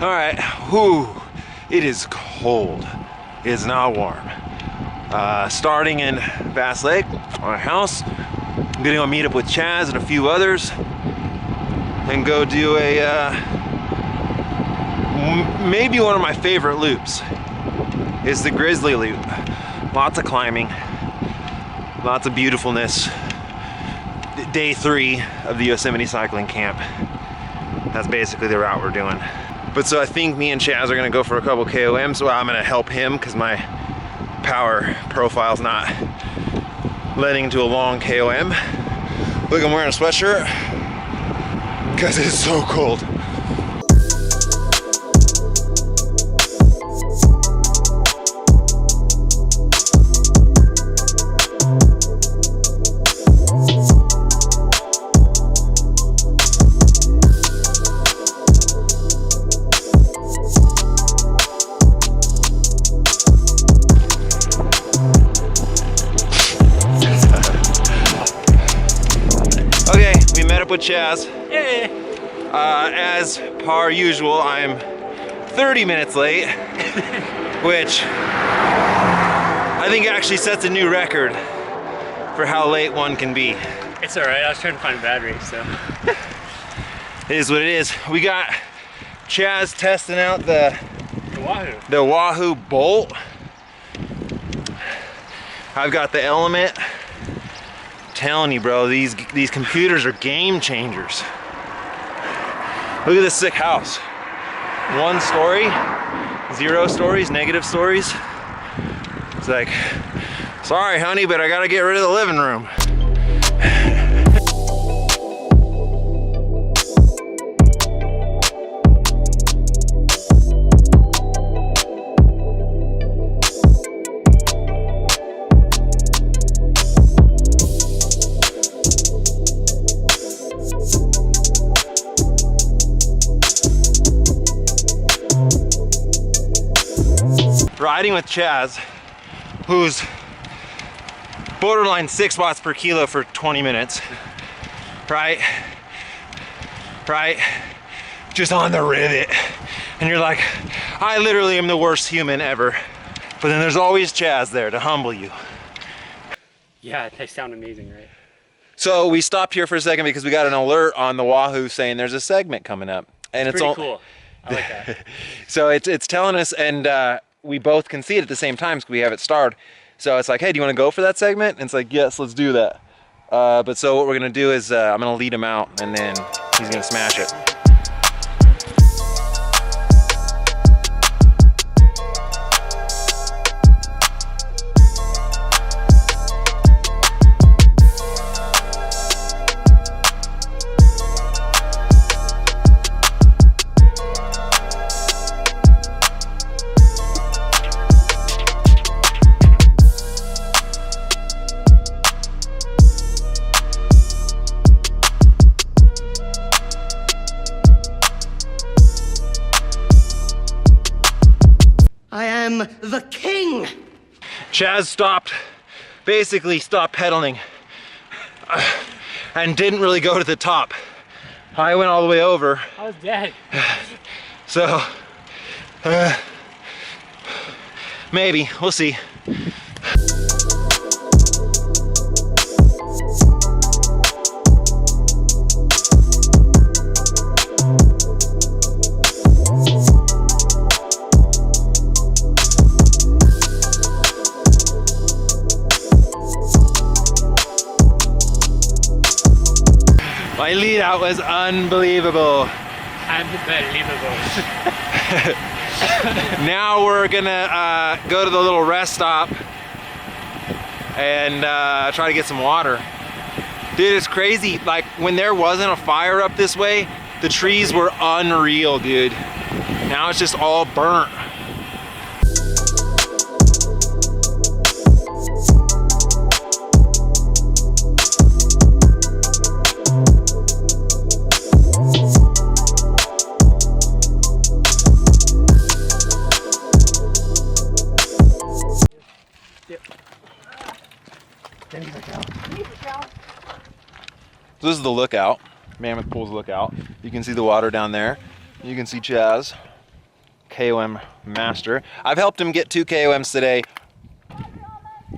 All right, whew, it is cold. It is not warm. Starting in Bass Lake, our house, I'm gonna go meet up with Chaz and a few others and go do maybe one of my favorite loops is the Grizzly Loop. Lots of climbing, lots of beautifulness. Day 3 of the Yosemite Cycling Camp. That's basically the route we're doing. But so I think me and Chaz are gonna go for a couple KOMs. Well, I'm gonna help him because my power profile's not letting to a long KOM. Look, I'm wearing a sweatshirt because it's so cold. With Chaz. Hey. As par usual, I'm 30 minutes late, which I think actually sets a new record for how late one can be. It's all right. I was trying to find a battery, so. It is what it is. We got Chaz testing out the Wahoo bolt. I've got the Element. Telling you, bro, these computers are game changers. Look at this sick house. 1 story, 0 stories, negative stories. It's like, sorry honey, but I gotta get rid of the living room. Riding with Chaz, who's borderline 6 watts per kilo for 20 minutes, right? Just on the rivet. And you're like, I literally am the worst human ever. But then there's always Chaz there to humble you. Yeah, they sound amazing, right? So we stopped here for a second because we got an alert on the Wahoo saying there's a segment coming up. And it's pretty cool. I like that. So it's telling us, and we both can see it at the same time because we have it starred. So it's like, hey, do you want to go for that segment? And it's like, yes, let's do that. But so what we're gonna do is I'm gonna lead him out and then he's gonna smash it. I am the king! Chaz basically stopped pedaling and didn't really go to the top. I went all the way over. I was dead. So, maybe, we'll see. My lead out was unbelievable. Unbelievable. Now we're gonna go to the little rest stop and try to get some water. Dude, it's crazy. Like when there wasn't a fire up this way, the trees were unreal, dude. Now it's just all burnt. So this is the lookout, Mammoth Pools lookout. You can see the water down there. You can see Chaz. KOM master. I've helped him get 2 KOMs today.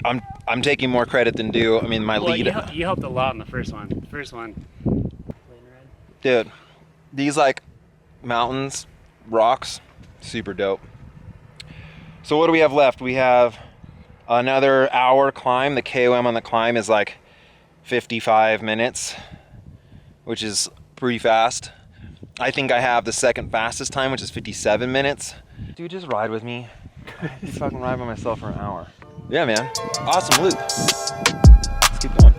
I'm taking more credit than due. I mean, my lead. You helped a lot in the first one. The first one. Dude, these like mountains, rocks, super dope. So what do we have left? We have another hour climb. The KOM on the climb is like 55 minutes, which is pretty fast. I think I have the second fastest time, which is 57 minutes. Dude, just ride with me. I fucking ride by myself for an hour. Yeah, man. Awesome loop. Let's keep going.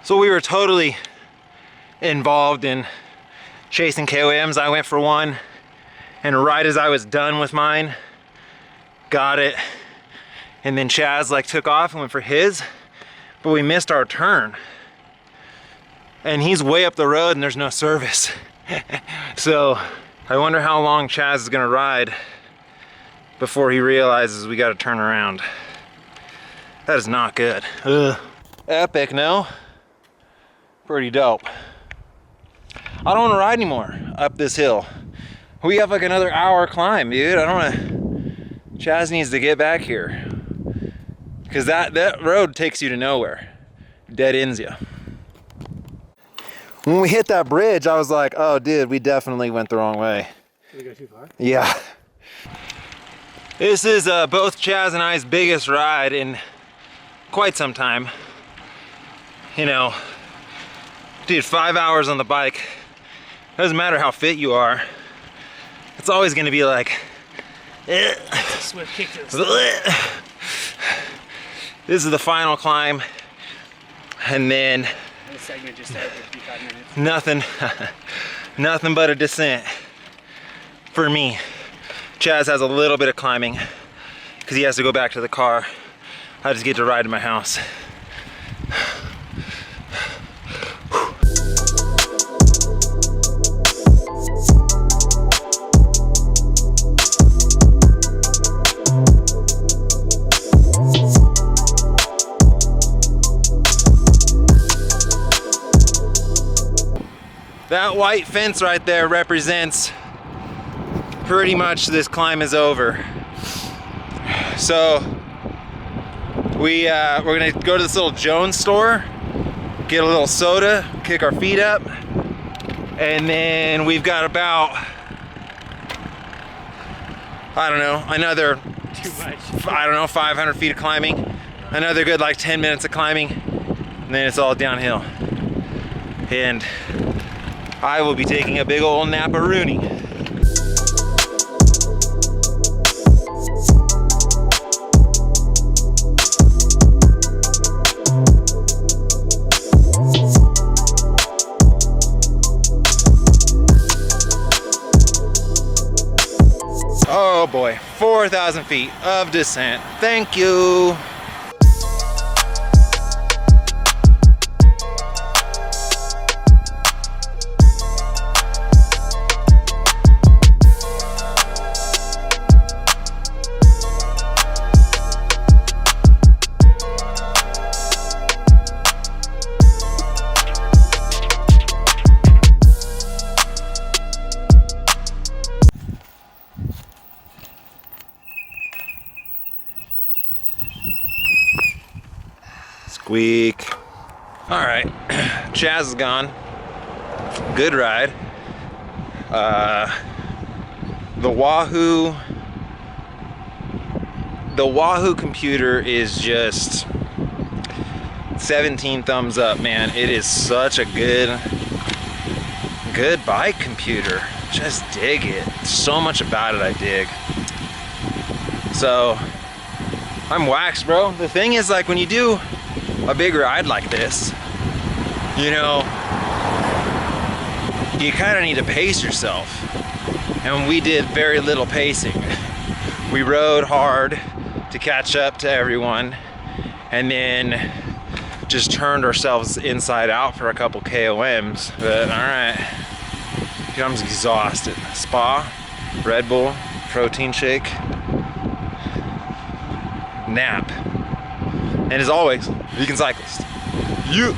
So we were totally involved in chasing KOMs. I went for one, and right as I was done with mine, got it, and then Chaz like took off and went for his, but we missed our turn. And he's way up the road and there's no service. So I wonder how long Chaz is gonna ride before he realizes we gotta turn around. That is not good. Ugh. Epic, no? Pretty dope. I don't want to ride anymore up this hill. We have like another hour climb, dude. I don't want to. Chaz needs to get back here, because that road takes you to nowhere. Dead ends you. When we hit that bridge, I was like, oh dude, we definitely went the wrong way. Did we go too far? Yeah. This is both Chaz and I's biggest ride in quite some time. You know, dude, 5 hours on the bike, doesn't matter how fit you are, it's always gonna be like, Swift kick to the stomach. This is the final climb, and then This segment just started 55 minutes. nothing but a descent for me. Chaz has a little bit of climbing because he has to go back to the car. I just get to ride to my house. That white fence right there represents pretty much this climb is over. So we're gonna go to this little Jones store, get a little soda, kick our feet up, and then we've got about, I don't know, another, Too much. 500 feet of climbing, another good like 10 minutes of climbing, and then it's all downhill. And I will be taking a big old nap-a-rooney. Oh boy, 4,000 feet of descent. Thank you. Squeak. All right, Chaz is gone. Good ride. The Wahoo computer is just 17 thumbs up, man. It is such a good bike computer. Just dig it. So much about it I dig. So I'm waxed, bro. The thing is, like, when you do a big ride like this, you know, you kind of need to pace yourself. And we did very little pacing. We rode hard to catch up to everyone, and then just turned ourselves inside out for a couple KOMs. But all right, I'm exhausted. Spa, Red Bull, protein shake, nap. And as always, vegan cyclist. You.